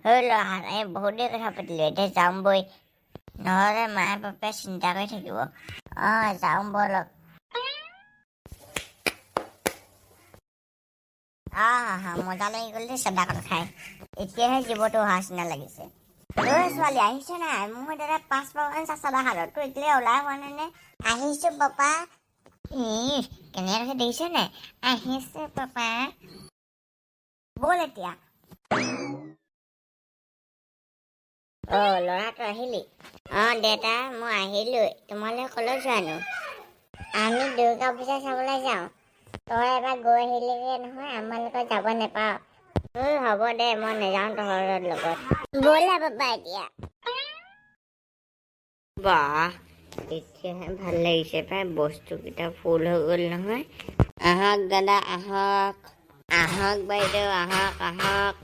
ল'ৰাহঁত এই বহুত দেৰি কথা পাতিলোঁ, এতিয়া যাম বৈ, নহ'লে মায়ে পাপাই চিন্তা কৰি থাকিব। যাওঁ ব'লক। মজা লাগি গ'ল দেই চদাকন খাই। এতিয়াহে জীৱটো অহা নিচিনা লাগিছে। ছোৱালী আহিছে নাই? মোৰ দাদা 5 চাদা খালত, তোৰ এতিয়া ওলাই হোৱা নাই নে? আহিছোঁ পাপা। কেনেকৈ দেখিছে নাই? আহিছে পাপা। ব'ল এতিয়া। ল'ৰাটো আহিলি? দেউতা মই আহিলোঁ। তোমালোকে ক'লৈ যোৱানো? আমি দুৰ্গা পূজা চাবলৈ যাওঁ। তই এবাৰ গৈ আহিলিগৈ নহয়, আমাৰ লগত যাব নাপাওঁ। হ'ব দে, মই নাযাওঁ তহঁতৰ লগত। ব'লা পাপা এতিয়া। বাহ, এতিয়াহে ভাল লাগিছে পাই, বস্তুকেইটা ফুল হৈ গ'ল নহয়। আহক দাদা, আহক বাইদেউ, আহক।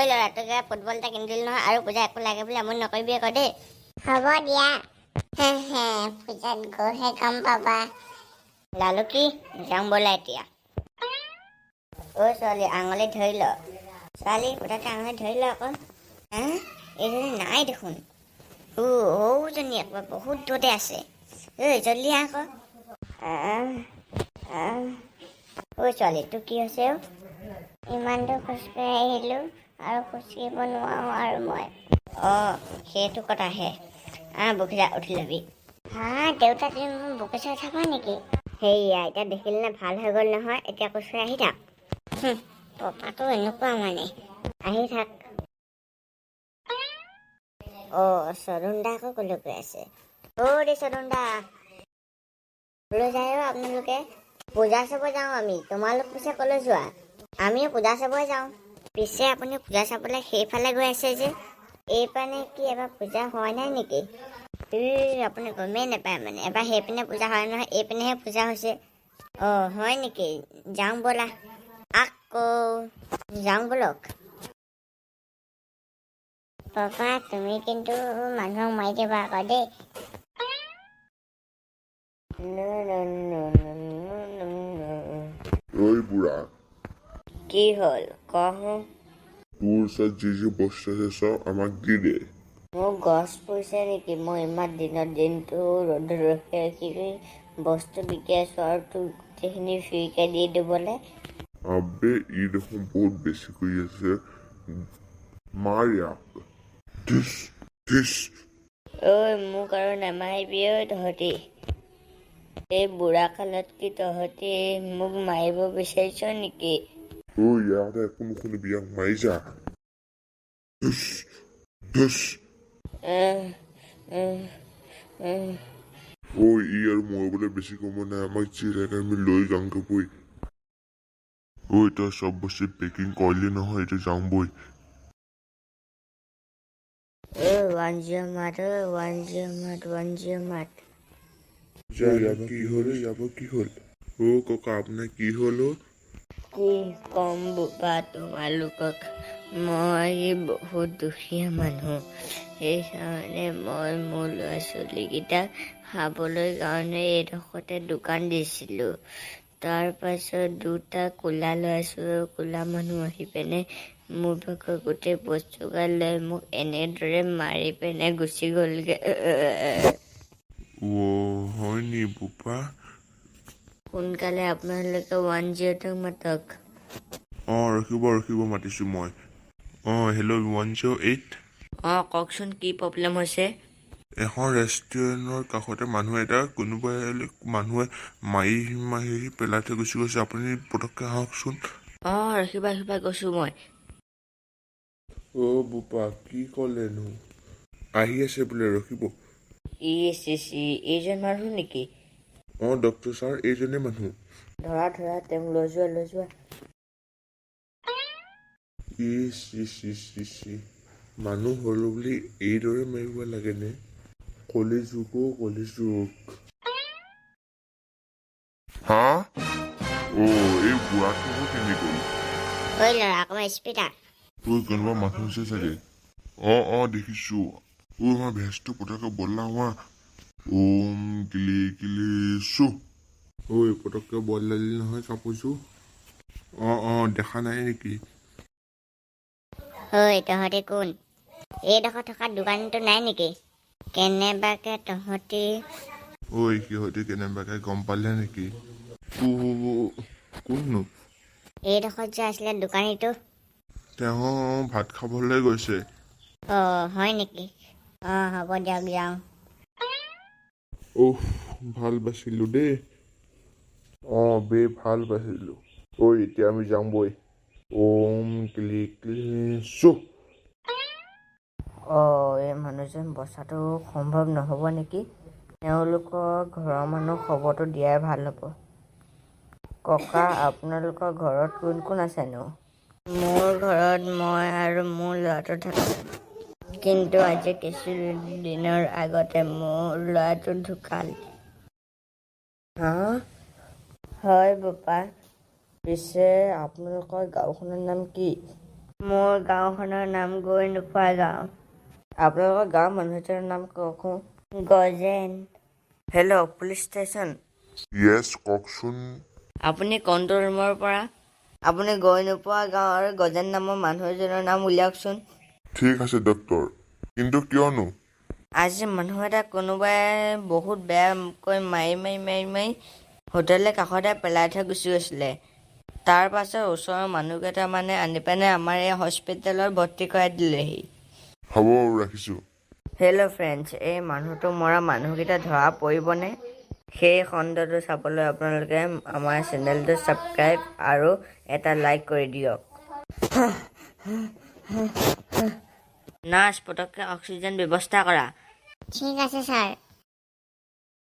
ল'ৰা তোক ফুটবল এটা কিনি দিলোঁ নহয়, আৰু পূজা একো লাগে বুলি আমনি নকৰিবি আকৌ দেই। হ'ব দিয়া। পূজাত গৈহে গম পাবা। লালুকি যাওঁ ব'লা এতিয়া। ছোৱালী আঙুলি ধৰি ল। ছোৱালী পতাকে আঙুলি ধৰি ল আকৌ। এইজনী নাই দেখোন। সৰুজনী আকৌ বহুত দূৰতে আছে। জল্দি আকৌ। ছোৱালী তোৰ কি হৈছে? ইমান দূৰ খোজকাঢ়ি আহিলোঁ আৰু খোজকাঢ়িব নোৱাৰোঁ আৰু মই। সেইটো কথাহে। বকিলা উঠি ল'বি। দেউতা তুমি মোৰ বকিচা থাকা নেকি? সেয়া এতিয়া দেখিলে নে ভাল হৈ গ'ল নহয়, এতিয়া খোজকাঢ়ি আহি থাক। পাপাটো এনেকুৱা মানে, আহি থাক। চৰুণ দা আকৌ ক'লৈ গৈ আছে? চৰুণ দা ক'লৈ যায় আপোনালোকে? পূজা চাব যাওঁ আমি। তোমালোক পিছে ক'লৈ যোৱা? আমিও পূজা চাবই যাওঁ। পিছে আপুনি পূজা চাবলৈ সেইফালে গৈ আছে যে, এইপানে কি এবাৰ পূজা হোৱা নাই নেকি? আপুনি গমেই নাপায় মানে, এবাৰ সেইপিনে পূজা হয় নহয়, এইপিনেহে পূজা হৈছে। হয় নেকি? যাওঁ ব'লা। আকৌ যাওঁ ব'লক। পাপা তুমি কিন্তু মানুহক মাৰি দিবা আকৌ দেই। বুঢ়া কি হ'ল কহোঁ? তোৰ ওচৰত যি বস্তু আছে চব আমাক দি দে। মোৰ গছ পৰিছে নেকি? মই ইমান দিনটো ৰ'দত ৰখি বস্তু বিকি আছোঁ আৰু তোৰ গোটেইখিনি ফ্ৰীকৈ দি দিবলৈ। আবে ই দেখোন বহুত বেছি কৰি আছে, মাৰ ইয়াক। মোক আৰু নামাৰিবি তহঁতি। এই বুঢ়া কালত কি তহঁতি মোক মাৰিব বিচাৰিছ নেকি? ইয়াতে একো নুশুনিবি, ইয়াক মাৰি যা। ই আৰু মৰিবলৈ বেছি সময় নাই, আমাক যি লাগে আমি লৈ যাওঁগৈ বৈ। তই চব বস্তু পেকিং কৰিলি নহয়, এতিয়া যাওঁ বৈ। 1 মাত। কি হ'ল? ককা আপোনাৰ কি হ'ল? কি কম বোপা তোমালোকক, মই বহুত দুখীয়া মানুহ। সেইকাৰণে মই মোৰ ল'ৰা ছোৱালীকেইটাক খাবলৈ কাৰণে এইডোখৰতে দোকান দিছিলোঁ। তাৰ পাছত দুটা ক'লা মানুহ আহি পিনে মোৰ ভাগৰ গোটেই বস্তুগাল লৈ মোক এনেদৰে মাৰি পিনে গুচি গ'লগৈ। হয় নি বোপা? সোনকালে আপোনালোকে 102 মাতক। ৰখিব মাতিছোঁ মই। হেল্ল' 108। কওকচোন কি প্ৰব্লেম হৈছে? এখন ৰেষ্টুৰেণ্টৰ কাষতে মানুহে মাৰি পেলাই থৈ গুচি গৈছে, আপুনি পটককৈ আহকচোন। ৰাখিবা গৈছোঁ মই। বোপা কি ক'লেনো? আহি আছে বোলে, ৰখিব। এইজন মানুহ নেকি? ডক্টৰ ছাৰ এইজনে মানুহ। ধৰা তেওঁক লৈ যোৱা। মানুহ হ'লো বুলি এইদৰে মাৰিব লাগেনে? কলিযুগ। এই বুঢ়াটো কেনে গ'ল? ল'ৰা অকণমান স্পীডাৰ। কোনোবা মানুহ হৈছে চাগে। দেখিছো। আমাৰ ভেজটো পটককৈ বদলাও। পটককৈ বদলালি নহয় কাপোৰযোৰ। দেখা নাই নেকি? তহঁতি কোন? এইডোখৰ থকা দোকানীটো নাই নেকি? কেনেবাকে তহঁতি ঐ সিহঁতি কেনেবাকে গম পালে নেকি? কোননো? এইডোখৰত যে আছিলে দোকানীটো। তেওঁ ভাত খাবলৈ গৈছে। হয় নেকি? হ'ব দিয়ক যাওঁ। ভাল বাচিলো দেই। বে ভাল বাচিলো। এতিয়া আমি যাম বৈ। ওম ক্লিক চু। এই মানুহজন বচাটো সম্ভৱ নহ'ব নেকি? তেওঁলোকৰ ঘৰৰ মানুহ খবৰটো দিয়াই ভাল হ'ব। ককা, আপোনালোকৰ ঘৰত কোন কোন আছেনো? মোৰ ঘৰত মই আৰু মোৰ ল'ৰাটো থাকোঁ। কিন্তু আজি কিছুদিনৰ আগতে মোৰ ল'ৰাটো ঢুকাল। হয় বোপা। পিছে আপোনালোকৰ গাঁওখনৰ নাম কি? মোৰ গাঁওখনৰ নাম গৈ নোপোৱা গাঁও। আপোনালোকৰ গাঁৱৰ মানুহজনৰ নাম কওকচোন। Gajen. Hello', police station. Yes, কওকচোন। আপুনি কণ্ট্ৰল ৰুমৰ পৰা আপুনি গৈ নোপোৱা গাঁও আৰু গজেন নামৰ মানুহ এজনৰ নাম উলিয়াওকচোন। ঠিক আছে ডক্টৰ, কিন্তু কিয়নো? আজি মানুহ এটা কোনোবাই বহুত বেয়াকৈ মাৰি হোটেলৰ কাষতে পেলাই থৈ গুচি গৈছিলে। তাৰ পাছত ওচৰৰ মানুহকেইটামানে আনি পেলাই আমাৰ এই হস্পিটেলত ভৰ্তি কৰাই দিলেহি। হ'ব, ৰাখিছোঁ। হেল্ল' ফ্ৰেণ্ডছ, এই মানুহটো মৰা মানুহকেইটা ধৰা পৰিবনে? সেই খণ্ডটো চাবলৈ আপোনালোকে আমাৰ চেনেলটো ছাবস্ক্ৰাইব আৰু এটা লাইক কৰি দিয়ক। নাৰ্ছ, পটককৈ অক্সিজেন ব্যৱস্থা কৰা। ঠিক আছে ছাৰ।